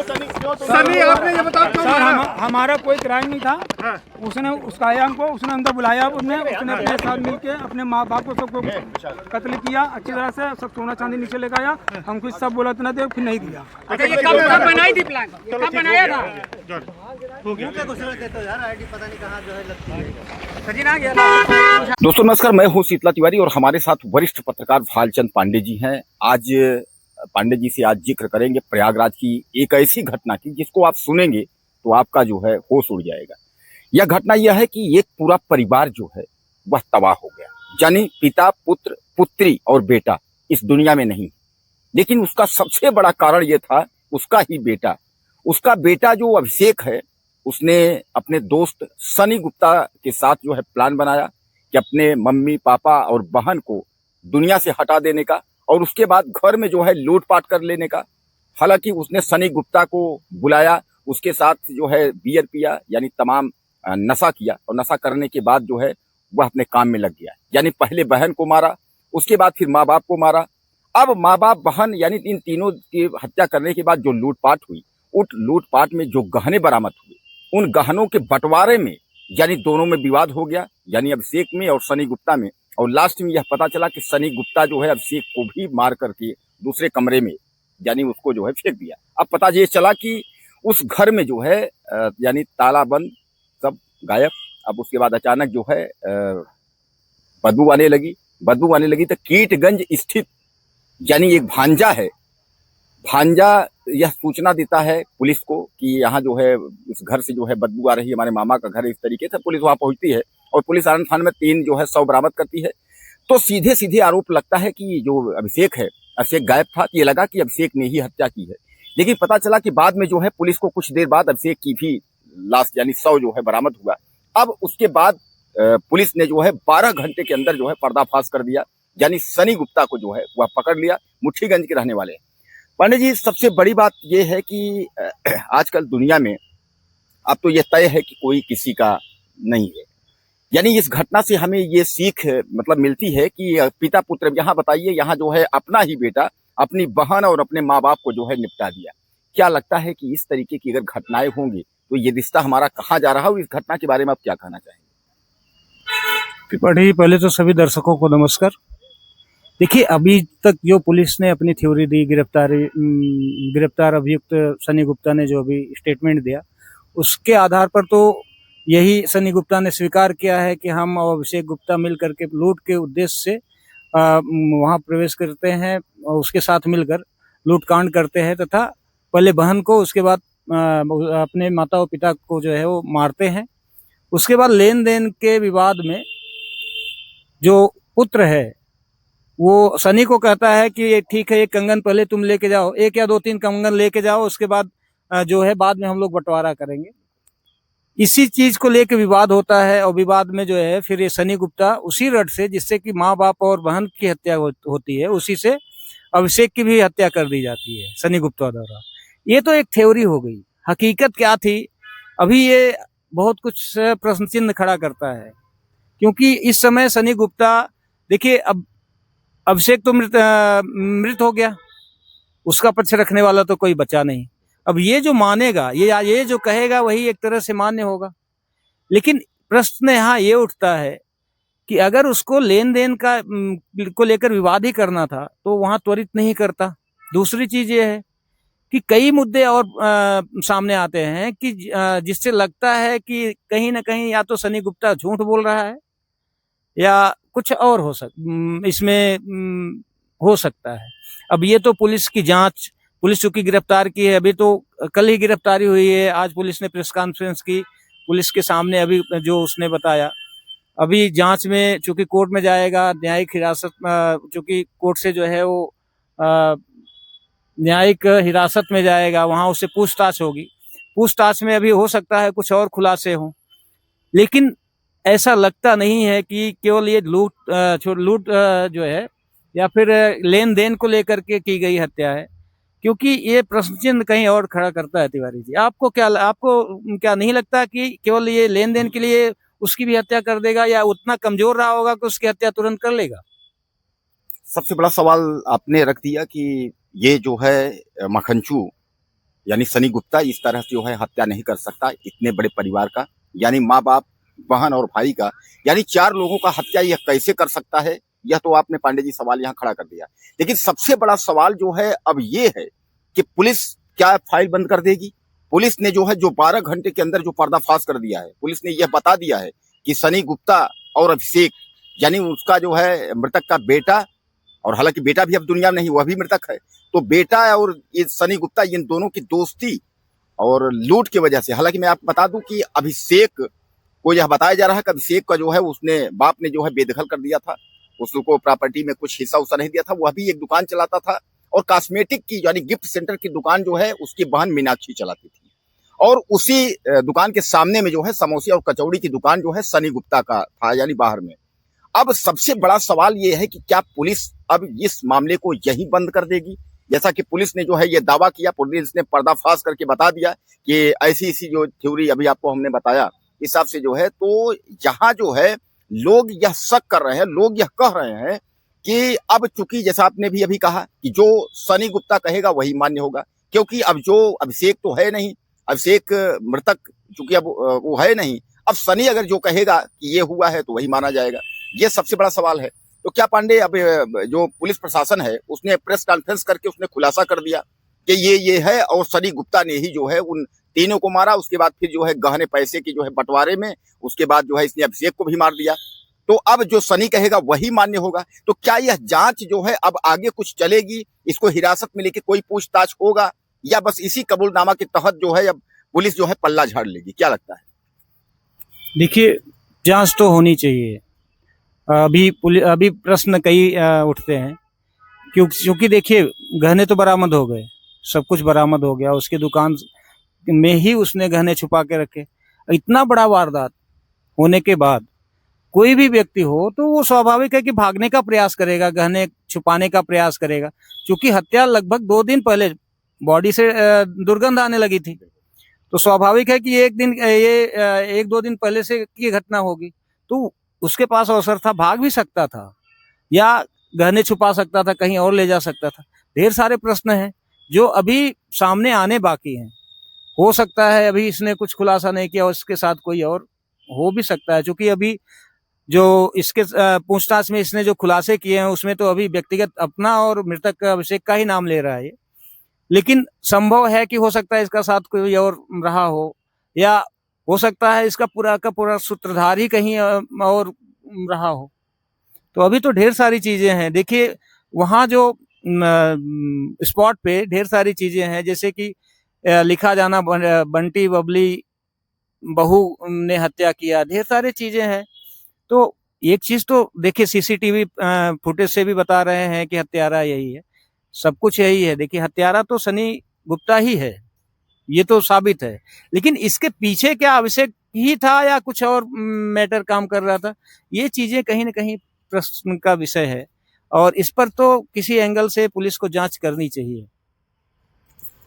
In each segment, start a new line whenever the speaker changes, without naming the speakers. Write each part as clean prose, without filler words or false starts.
सनी आपने ये बताया क्यों
सर
मारा?
हमारा कोई क्राइम नहीं था।
हाँ।
उसने उसका आया हमको, उसने अंदर बुलाया, उसने अपने साथ मिलके अपने माँ बाप को सबको कत्ल किया अच्छी तरह से, सब सोना चांदी नीचे लेकर आया। हमको सब बोला इतना दे, फिर नहीं दिया।
अच्छा, ये कब बनाई थी प्लान, कब बनाया था?
दोस्तों नमस्कार, मैं हूं शीतला तिवारी और हमारे साथ वरिष्ठ पत्रकार भालचंद पांडे जी हैं। आज पांडे जी से आज जिक्र करेंगे प्रयागराज की एक ऐसी घटना की जिसको आप सुनेंगे तो आपका जो है होश उड़ जाएगा। यह घटना यह है कि एक पूरा परिवार जो है वह तबाह हो गया, यानी पिता, पुत्र, पुत्री और बेटा इस दुनिया में नहीं, लेकिन उसका सबसे बड़ा कारण यह था उसका ही बेटा। उसका बेटा जो अभिषेक है, उसने अपने दोस्त सनी गुप्ता के साथ जो है प्लान बनाया कि अपने मम्मी, पापा और बहन को दुनिया से हटा देने का और उसके बाद घर में जो है लूटपाट कर लेने का। हालांकि उसने सनी गुप्ता को बुलाया, उसके साथ जो है बियर पिया, यानी तमाम नशा किया और नशा करने के बाद जो है वह अपने काम में लग गया। यानी पहले बहन को मारा, उसके बाद फिर माँ बाप को मारा। अब माँ बाप, बहन यानी इन तीनों की हत्या करने के बाद जो लूटपाट हुई, उस लूटपाट में जो गहने बरामद हुए, उन गहनों के बंटवारे में यानी दोनों में विवाद हो गया, यानी अभिषेक में और सनी गुप्ता में। और लास्ट में यह पता चला कि सनी गुप्ता जो है अभिषेक को भी मार करके दूसरे कमरे में यानी उसको जो है फेंक दिया। अब पता ये चला कि उस घर में जो है यानी ताला बंद, सब गायब। अब उसके बाद अचानक जो है बदबू आने लगी तो कीटगंज स्थित यानी एक भांजा है, भांजा यह सूचना देता है पुलिस को कि यहाँ जो है इस घर से जो है बदबू आ रही है, हमारे मामा का घर है। इस तरीके से पुलिस वहां पहुंचती है और पुलिस आनंद थाने में 3 जो है 100 बरामद करती है। तो सीधे सीधे आरोप लगता है कि जो अभिषेक है, अभिषेक गायब था, ये लगा कि अभिषेक ने ही हत्या की है। लेकिन पता चला कि बाद में जो है पुलिस को कुछ देर बाद अभिषेक की भी लाश यानी 100 जो है बरामद हुआ। अब उसके बाद पुलिस ने जो है 12 घंटे के अंदर जो है पर्दाफाश कर दिया, यानी सनी गुप्ता को जो है वह पकड़ लिया। मुठ्ठीगंज के रहने वाले हैं। पांडे जी, सबसे बड़ी बात यह है कि आजकल दुनिया में अब तो यह तय है कि कोई किसी का नहीं है। यानी इस घटना से हमें ये सीख मतलब मिलती है कि पिता पुत्र, यहाँ बताइए, यहाँ जो है अपना ही बेटा अपनी बहन और अपने माँ बाप को जो है निपटा दिया। क्या लगता है कि इस तरीके की अगर घटनाएं होंगी तो ये रिश्ता हमारा कहाँ जा रहा हो? इस घटना के बारे में आप क्या कहना चाहेंगे?
पहले तो सभी दर्शकों को नमस्कार। देखिए, अभी तक जो पुलिस ने अपनी थ्योरी दी, गिरफ्तार अभियुक्त सनी गुप्ता ने जो अभी स्टेटमेंट दिया, उसके आधार पर तो यही सनी गुप्ता ने स्वीकार किया है कि हम और अभिषेक गुप्ता मिल करके लूट के उद्देश्य से वहां प्रवेश करते हैं और उसके साथ मिलकर लूटकांड करते हैं तथा पहले बहन को, उसके बाद अपने माता और पिता को जो है वो मारते हैं। उसके बाद लेन देन के विवाद में जो पुत्र है वो सनी को कहता है कि ठीक है, एक कंगन पहले तुम लेके जाओ, 1 या 2-3 कंगन लेके जाओ, उसके बाद जो है बाद में हम लोग बंटवारा करेंगे। इसी चीज को लेके विवाद होता है और विवाद में जो है फिर ये सनी गुप्ता उसी रट से, जिससे कि माँ बाप और बहन की हत्या होती है, उसी से अभिषेक की भी हत्या कर दी जाती है सनी गुप्ता द्वारा। ये तो एक थ्योरी हो गई। हकीकत क्या थी, अभी ये बहुत कुछ प्रश्न चिन्ह खड़ा करता है, क्योंकि इस समय सनी गुप्ता, देखिए, अब अभिषेक तो मृत हो गया, उसका पक्ष रखने वाला तो कोई बचा नहीं। अब ये जो मानेगा, ये जो कहेगा, वही एक तरह से मान्य होगा। लेकिन प्रश्न यहाँ ये उठता है कि अगर उसको लेन देन का को लेकर विवाद ही करना था तो वहां त्वरित नहीं करता। दूसरी चीज ये है कि कई मुद्दे और सामने आते हैं कि जिससे लगता है कि कहीं ना कहीं या तो सनी गुप्ता झूठ बोल रहा है या कुछ और इसमें हो सकता है। अब ये तो पुलिस की जांच, पुलिस चूंकि गिरफ्तार की है, अभी तो कल ही गिरफ्तारी हुई है, आज पुलिस ने प्रेस कॉन्फ्रेंस की, पुलिस के सामने अभी जो उसने बताया। अभी जांच में चूंकि कोर्ट में जाएगा, न्यायिक हिरासत, चूंकि कोर्ट से जो है वो न्यायिक हिरासत में जाएगा, वहां उससे पूछताछ होगी। पूछताछ में अभी हो सकता है कुछ और खुलासे हों, लेकिन ऐसा लगता नहीं है कि केवल ये लूट जो है या फिर लेन देन को लेकर के की गई हत्या है, क्योंकि ये प्रश्न चिन्ह कहीं और खड़ा करता है। तिवारी जी, आपको क्या नहीं लगता कि केवल ये लेन देन के लिए उसकी भी हत्या कर देगा, या उतना कमजोर रहा होगा कि उसकी हत्या तुरंत कर लेगा?
सबसे बड़ा सवाल आपने रख दिया कि ये जो है मखनचू यानी सनी गुप्ता इस तरह से जो है हत्या नहीं कर सकता, इतने बड़े परिवार का, यानी माँ बाप, बहन और भाई का, यानी 4 लोगों का हत्या यह कैसे कर सकता है? यह तो आपने पांडे जी सवाल यहाँ खड़ा कर दिया। लेकिन सबसे बड़ा सवाल जो है अब ये है कि पुलिस क्या फाइल बंद कर देगी? पुलिस ने जो है 12 घंटे के अंदर जो पर्दाफाश कर दिया है, पुलिस ने यह बता दिया है कि सनी गुप्ता और अभिषेक, यानी उसका जो है मृतक का बेटा, और हालांकि बेटा भी अब दुनिया में नहीं, वह भी मृतक है, तो बेटा और ये सनी गुप्ता, इन दोनों की दोस्ती और लूट की वजह से, हालांकि मैं आपको बता दूं कि अभिषेक को यह बताया जा रहा है कि अभिषेक का जो है उसने बाप ने जो है बेदखल कर दिया था, उसको प्रॉपर्टी में कुछ हिस्सा उसा नहीं दिया था, वह भी एक दुकान चलाता था, और कॉस्मेटिक की यानी गिफ्ट सेंटर की दुकान जो है उसकी बहन मीनाक्षी चलाती थी, और उसी दुकान के सामने में जो है समोसे और कचौड़ी की दुकान जो है सनी गुप्ता का था, यानी बाहर में। अब सबसे बड़ा सवाल ये है कि क्या पुलिस अब इस मामले को यहीं बंद कर देगी? जैसा कि पुलिस ने जो है ये दावा किया, पुलिस ने पर्दाफाश करके बता दिया कि ऐसी जो थ्योरी अभी आपको हमने बताया, इस हिसाब से जो है, तो यहाँ जो है लोग यह शक कर रहे हैं, लोग यह कह रहे हैं कि अब चूंकि जैसा आपने भी अभी कहा कि जो सनी गुप्ता कहेगा वही मान्य होगा, क्योंकि अब जो अभिषेक तो है नहीं, अभिषेक मृतक चूंकि अब वो है नहीं, अब सनी अगर जो कहेगा कि ये हुआ है तो वही माना जाएगा। ये सबसे बड़ा सवाल है। तो क्या पांडे, अब जो पुलिस प्रशासन है उसने प्रेस कॉन्फ्रेंस करके उसने खुलासा कर दिया कि ये है, और सनी गुप्ता ने ही जो है उन तीनों को मारा, उसके बाद फिर जो है गहने पैसे की जो है बंटवारे में, उसके बाद जो है इसने अभिषेक को भी मार दिया, तो अब जो सनी कहेगा वही मान्य होगा। तो क्या यह जांच जो है अब आगे कुछ चलेगी, इसको हिरासत में लेके कोई पूछताछ होगा, या बस इसी कबूलनामा के तहत जो है अब पुलिस जो है पल्ला झाड़ लेगी? क्या लगता है?
देखिए, जांच तो होनी चाहिए। अभी प्रश्न कई उठते हैं, क्योंकि देखिए गहने तो बरामद हो गए, सब कुछ बरामद हो गया, उसकी दुकान में ही उसने गहने छुपा के रखे। इतना बड़ा वारदात होने के बाद कोई भी व्यक्ति हो तो वो स्वाभाविक है कि भागने का प्रयास करेगा, गहने छुपाने का प्रयास करेगा, क्योंकि हत्या लगभग 2 दिन पहले बॉडी से दुर्गंध आने लगी थी, तो स्वाभाविक है कि ये 1-2 दिन पहले से की घटना होगी, तो उसके पास अवसर था, भाग भी सकता था या गहने छुपा सकता था, कहीं और ले जा सकता था। ढेर सारे प्रश्न हैं जो अभी सामने आने बाकी हैं। हो सकता है अभी इसने कुछ खुलासा नहीं किया, उसके साथ कोई और हो भी सकता है, क्योंकि अभी जो इसके पूछताछ में इसने जो खुलासे किए हैं उसमें तो अभी व्यक्तिगत अपना और मृतक अभिषेक का ही नाम ले रहा है, लेकिन संभव है कि हो सकता है इसका साथ कोई और रहा हो, या हो सकता है इसका पूरा का पूरा सूत्रधार ही कहीं और रहा हो। तो अभी तो ढेर सारी चीजें हैं। देखिए वहाँ जो स्पॉट पे ढेर सारी चीजें हैं, जैसे कि लिखा जाना बंटी बबली बहू ने हत्या किया, ढेर सारी चीजें हैं। तो एक चीज तो देखिए सीसीटीवी फुटेज से भी बता रहे हैं कि हत्यारा यही है, सब कुछ यही है। देखिए हत्यारा तो सनी गुप्ता ही है, ये तो साबित है, लेकिन इसके पीछे क्या अभिषेक ही था या कुछ और मैटर काम कर रहा था, ये चीजें कहीं ना कहीं प्रश्न का विषय है, और इस पर तो किसी एंगल से पुलिस को जांच करनी चाहिए।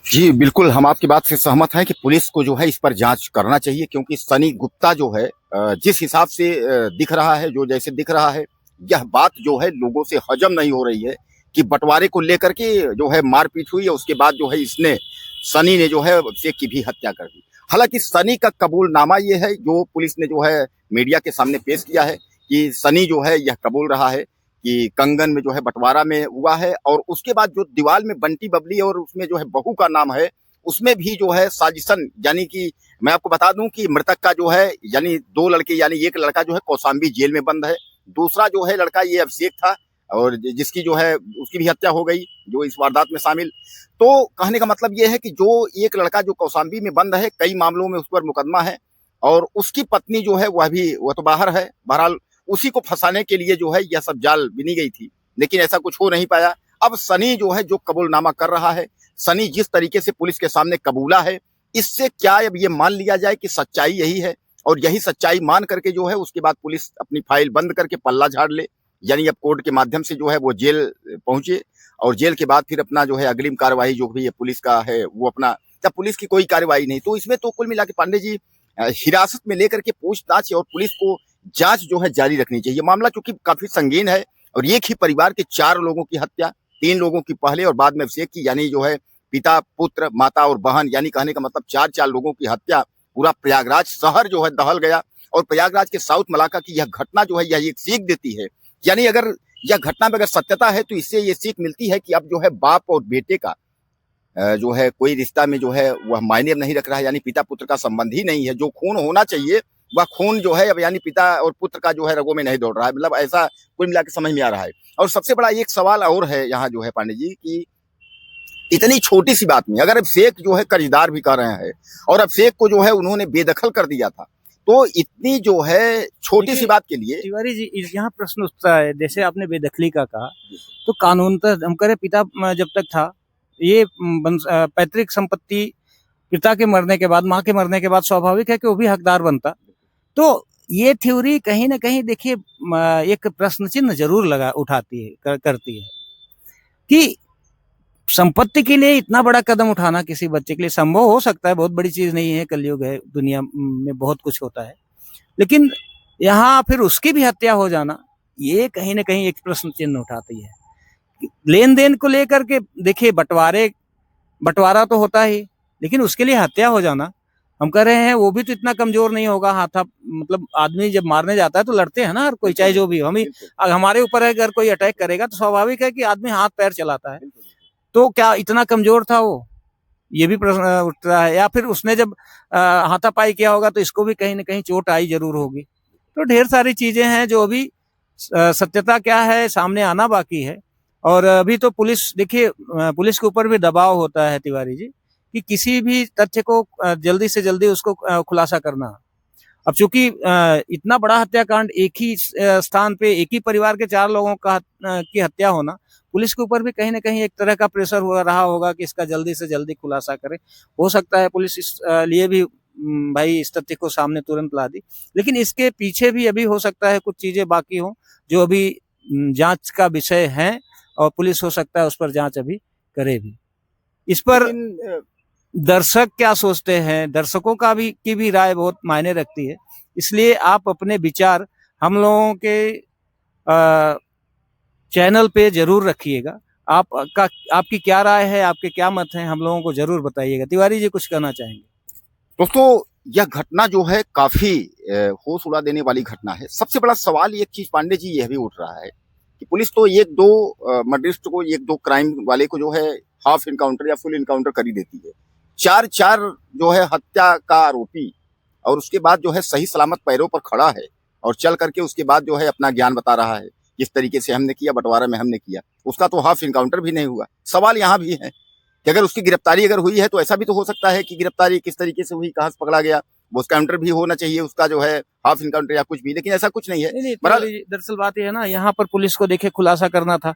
जी बिल्कुल, हम आपकी बात से सहमत हैं कि पुलिस को जो है इस पर जांच करना चाहिए, क्योंकि सनी गुप्ता जो है जिस हिसाब से दिख रहा है, जो जैसे दिख रहा है, यह बात जो है लोगों से हजम नहीं हो रही है कि बंटवारे को लेकर के जो है मारपीट हुई है, उसके बाद जो है सनी ने जो है अभिषेक की भी हत्या कर दी। हालांकि सनी का कबूलनामा ये है जो पुलिस ने जो है मीडिया के सामने पेश किया है कि सनी जो है यह कबूल रहा है कि कंगन में जो है बंटवारा में हुआ है, और उसके बाद जो दीवार में बंटी बबली और उसमें जो है बहू का नाम है, उसमें भी जो है साजिशन, यानी कि मैं आपको बता दूं कि मृतक का जो है यानी 2 लड़के, यानी एक लड़का जो है कौशाम्बी जेल में बंद है, दूसरा जो है लड़का ये अभिषेक था, और जिसकी जो है उसकी भी हत्या हो गई जो इस वारदात में शामिल। तो कहने का मतलब ये है कि जो एक लड़का जो कौशाम्बी में बंद है, कई मामलों में उस पर मुकदमा है, और उसकी पत्नी जो है वह तो बाहर है। बहरहाल उसी को फंसाने के लिए जो है यह सब जाल बिनी गई थी, लेकिन ऐसा कुछ हो नहीं पाया। अब सनी जो है जो कबूलनामा कर रहा है, सनी जिस तरीके से पुलिस के सामने कबूला है, इससे क्या अब ये मान लिया जाए कि सच्चाई यही है, और यही सच्चाई मान करके जो है उसके बाद पुलिस अपनी फाइल बंद करके पल्ला झाड़ ले, यानी अब कोर्ट के माध्यम से जो है वो जेल पहुंचे, और जेल के बाद फिर अपना जो है अग्रिम कार्यवाही जो भी पुलिस का है वो अपना, जब पुलिस की कोई कार्यवाही नहीं, तो इसमें तो कुल मिला के पांडे जी हिरासत में लेकर के पूछताछ और पुलिस को जांच जो है जारी रखनी चाहिए। मामला चूंकि काफी संगीन है, और एक ही परिवार के 4 लोगों की हत्या, 3 लोगों की पहले और बाद में अभिषेक की, यानी जो है पिता, पुत्र, माता और बहन, यानी कहने का मतलब 4 लोगों की हत्या, पूरा प्रयागराज शहर जो है दहल गया। और प्रयागराज के साउथ मलाका की यह घटना जो है यह एक सीख देती है, यानी अगर यह घटना में अगर सत्यता है तो इससे ये सीख मिलती है कि अब जो है बाप और बेटे का जो है कोई रिश्ता में जो है वह मायने नहीं रख रहा है, यानी पिता पुत्र का संबंध ही नहीं है। जो खून होना चाहिए वह खून जो है अब यानी पिता और पुत्र का जो है रगों में नहीं दौड़ रहा है, मतलब ऐसा कुल मिला के समझ में आ रहा है। और सबसे बड़ा एक सवाल और है यहाँ जो है पांडे जी कि इतनी छोटी सी बात में अगर अब शेख जो है कर्जदार भी कर रहे हैं और अब शेख को जो है उन्होंने बेदखल कर दिया था, तो इतनी जो है छोटी सी बात के लिए
तिवारी जी यहाँ प्रश्न उठता है, जैसे आपने बेदखली का कहा, तो कानूनतः हम करें पिता जब तक था ये पैतृक संपत्ति पिता के मरने के बाद, माँ के मरने के बाद स्वाभाविक है कि वो भी हकदार बनता। तो ये थ्योरी कहीं ना कहीं देखिए एक प्रश्न चिन्ह जरूर उठाती है, करती है कि संपत्ति के लिए इतना बड़ा कदम उठाना किसी बच्चे के लिए संभव हो सकता है, बहुत बड़ी चीज नहीं है, कलयुग है, दुनिया में बहुत कुछ होता है, लेकिन यहाँ फिर उसकी भी हत्या हो जाना ये कहीं ना कहीं एक प्रश्न चिन्ह उठाती है। लेन देन को लेकर के देखिए बंटवारा तो होता ही, लेकिन उसके लिए हत्या हो जाना, हम कह रहे हैं वो भी तो इतना कमजोर नहीं होगा। मतलब आदमी जब मारने जाता है तो लड़ते हैं ना, हर कोई, चाहे जो भी हो। हमारे ऊपर है, अगर कोई अटैक करेगा तो स्वाभाविक है कि आदमी हाथ पैर चलाता है, तो क्या इतना कमजोर था वो, ये भी प्रश्न उठता है। या फिर उसने जब हाथापाई किया होगा तो इसको भी कहीं ना कहीं चोट आई जरूर होगी। तो ढेर सारी चीजें हैं जो अभी सत्यता क्या है सामने आना बाकी है। और अभी तो पुलिस, देखिए पुलिस के ऊपर भी दबाव होता है तिवारी जी कि किसी भी तथ्य को जल्दी से जल्दी उसको खुलासा करना। अब चूंकि इतना बड़ा हत्याकांड एक ही स्थान पे एक ही परिवार के 4 लोगों की हत्या होना, पुलिस के ऊपर भी कहीं ना कहीं एक तरह का प्रेशर हो रहा होगा कि इसका जल्दी से जल्दी खुलासा करे। हो सकता है पुलिस इस लिए भी भाई इस तथ्य को सामने तुरंत ला दी, लेकिन इसके पीछे भी अभी हो सकता है कुछ चीजें बाकी हो जो अभी जांच का विषय है, और पुलिस हो सकता है उस पर जांच अभी करे भी। इस पर दर्शक क्या सोचते हैं, दर्शकों का भी की भी राय बहुत मायने रखती है, इसलिए आप अपने विचार हम लोगों के चैनल पे जरूर रखिएगा। आपकी क्या राय है, आपके क्या मत हैं, हम लोगों को जरूर बताइएगा। तिवारी जी कुछ कहना चाहेंगे?
दोस्तों यह घटना जो है काफी होश उड़ा देने वाली घटना है। सबसे बड़ा सवाल एक चीज पांडे जी यह भी उठ रहा है कि पुलिस तो 1-2 मर्डरिस्ट को, 1-2 क्राइम वाले को जो है हाफ इनकाउंटर या फुल इनकाउंटर कर ही देती है। 4 जो है हत्या का आरोपी, और उसके बाद जो है सही सलामत पैरों पर खड़ा है और चल करके उसके बाद जो है अपना ज्ञान बता रहा है किस तरीके से हमने किया, बंटवारा में हमने किया, उसका तो हाफ इनकाउंटर भी नहीं हुआ। सवाल यहाँ भी है कि अगर उसकी गिरफ्तारी अगर हुई है तो ऐसा भी तो हो सकता है कि गिरफ्तारी किस तरीके से हुई, कहाँ से पकड़ा गया, वो काउंटर भी होना चाहिए उसका जो है हाफ इनकाउंटर या कुछ भी, लेकिन ऐसा कुछ नहीं है।
नहीं, दरअसल बात यह है ना, यहाँ पर पुलिस को देखे खुलासा करना था।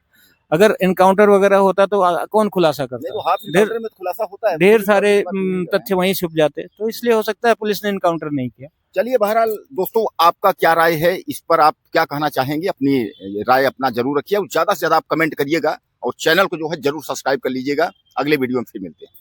अगर इनकाउंटर वगैरह होता तो कौन खुलासा करता?
हाफ इनकाउंटर में खुलासा होता है,
ढेर सारे तथ्य वहीं छुप जाते, तो इसलिए हो सकता है पुलिस ने इनकाउंटर नहीं किया।
चलिए बहरहाल दोस्तों, आपका क्या राय है इस पर, आप क्या कहना चाहेंगे? अपनी राय अपना जरूर रखिए और ज्यादा से ज्यादा आप कमेंट करिएगा और चैनल को जो है जरूर सब्सक्राइब कर लीजिएगा। अगले वीडियो में फिर मिलते हैं।